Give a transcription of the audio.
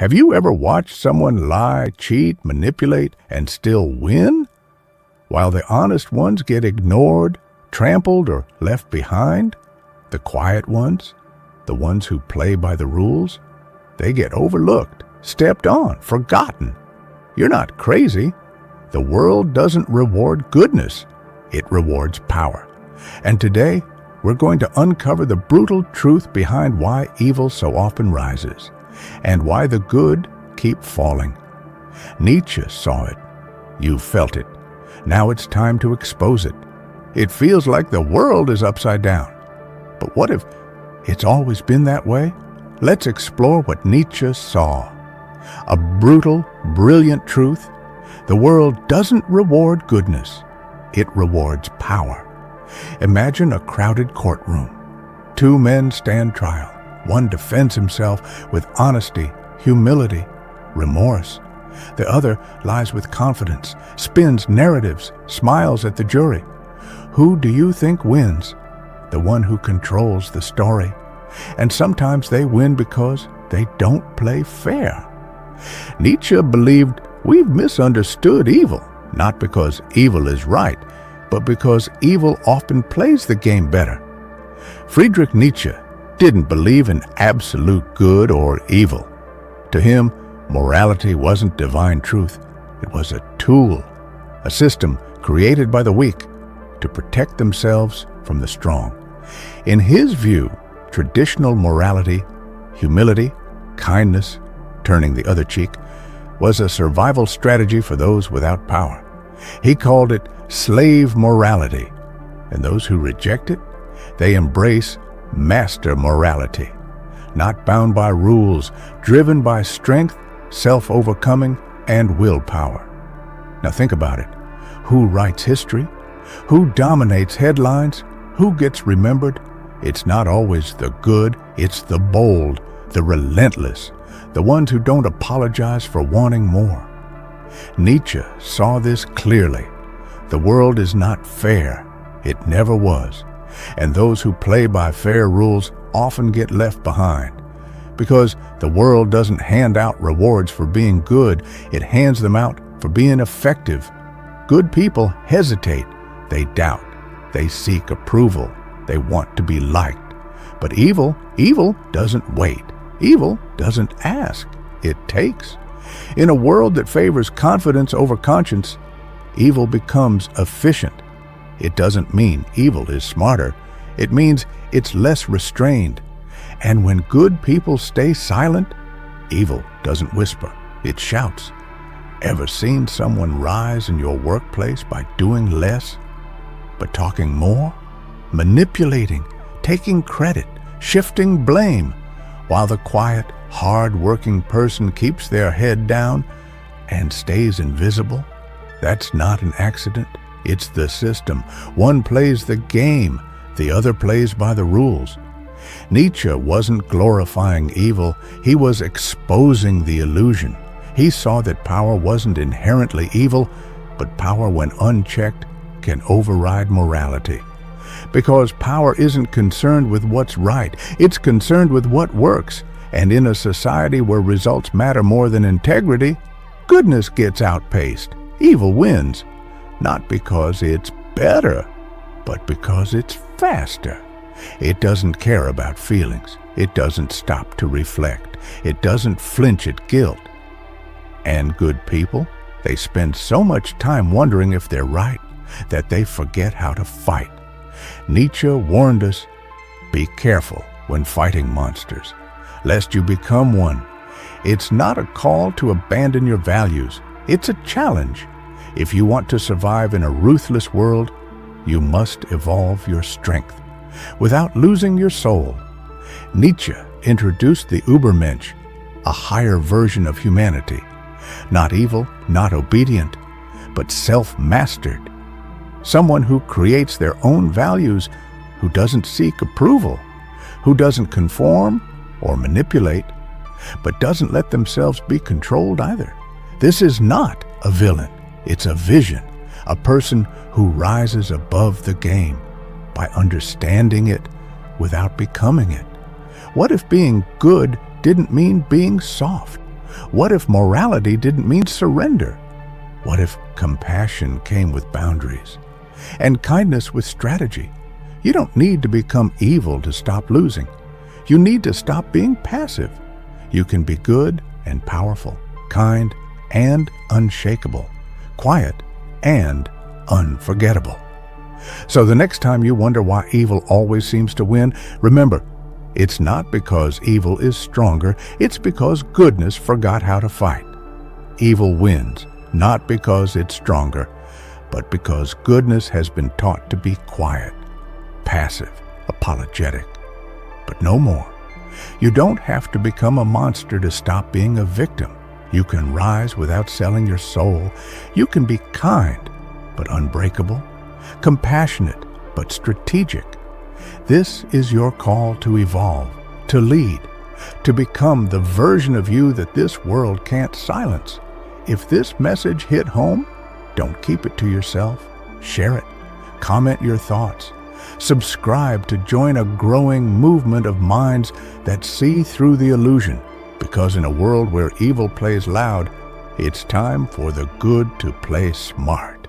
Have you ever watched someone lie, cheat, manipulate, and still win? While the honest ones get ignored, trampled, or left behind, the quiet ones, the ones who play by the rules, they get overlooked, stepped on, forgotten. You're not crazy. The world doesn't reward goodness. It rewards power. And today, we're going to uncover the brutal truth behind why evil so often rises and why the good keep falling. Nietzsche saw it. You felt it. Now it's time to expose it. It feels like the world is upside down. But what if it's always been that way? Let's explore what Nietzsche saw. A brutal, brilliant truth. The world doesn't reward goodness. It rewards power. Imagine a crowded courtroom. Two men stand trial. One defends himself with honesty, humility, remorse. The other lies with confidence, spins narratives, smiles at the jury. Who do you think wins? The one who controls the story. And sometimes they win because they don't play fair. Nietzsche believed we've misunderstood evil, not because evil is right, but because evil often plays the game better. Friedrich Nietzsche didn't believe in absolute good or evil. To him, morality wasn't divine truth. It was a tool, a system created by the weak to protect themselves from the strong. In his view, traditional morality, humility, kindness, turning the other cheek, was a survival strategy for those without power. He called it slave morality, and those who reject it, they embrace master morality, not bound by rules, driven by strength, self-overcoming, and willpower. Now think about it. Who writes history? Who dominates headlines? Who gets remembered? It's not always the good, it's the bold, the relentless, the ones who don't apologize for wanting more. Nietzsche saw this clearly. The world is not fair. It never was. And those who play by fair rules often get left behind. Because the world doesn't hand out rewards for being good, it hands them out for being effective. Good people hesitate. They doubt. They seek approval. They want to be liked. But evil doesn't wait. Evil doesn't ask. It takes. In a world that favors confidence over conscience, evil becomes efficient. It doesn't mean evil is smarter. It means it's less restrained. And when good people stay silent, evil doesn't whisper. It shouts. Ever seen someone rise in your workplace by doing less, but talking more? Manipulating, taking credit, shifting blame, while the quiet, hard-working person keeps their head down and stays invisible? That's not an accident. It's the system. One plays the game, the other plays by the rules. Nietzsche wasn't glorifying evil, he was exposing the illusion. He saw that power wasn't inherently evil, but power, when unchecked, can override morality. Because power isn't concerned with what's right, it's concerned with what works. And in a society where results matter more than integrity, goodness gets outpaced. Evil wins, not because it's better, but because it's faster. It doesn't care about feelings. It doesn't stop to reflect. It doesn't flinch at guilt. And good people, they spend so much time wondering if they're right that they forget how to fight. Nietzsche warned us, be careful when fighting monsters, lest you become one. It's not a call to abandon your values. It's a challenge. If you want to survive in a ruthless world, you must evolve your strength without losing your soul. Nietzsche introduced the Übermensch, a higher version of humanity, not evil, not obedient, but self-mastered. Someone who creates their own values, who doesn't seek approval, who doesn't conform or manipulate, but doesn't let themselves be controlled either. This is not a villain. It's a vision, a person who rises above the game by understanding it without becoming it. What if being good didn't mean being soft? What if morality didn't mean surrender? What if compassion came with boundaries and kindness with strategy? You don't need to become evil to stop losing. You need to stop being passive. You can be good and powerful, kind and unshakable, quiet and unforgettable. So the next time you wonder why evil always seems to win, remember, it's not because evil is stronger, it's because goodness forgot how to fight. Evil wins, not because it's stronger, but because goodness has been taught to be quiet, passive, apologetic, but no more. You don't have to become a monster to stop being a victim. You can rise without selling your soul. You can be kind, but unbreakable, compassionate, but strategic. This is your call to evolve, to lead, to become the version of you that this world can't silence. If this message hit home, don't keep it to yourself. Share it. Comment your thoughts. Subscribe to join a growing movement of minds that see through the illusion. Because in a world where evil plays loud, it's time for the good to play smart.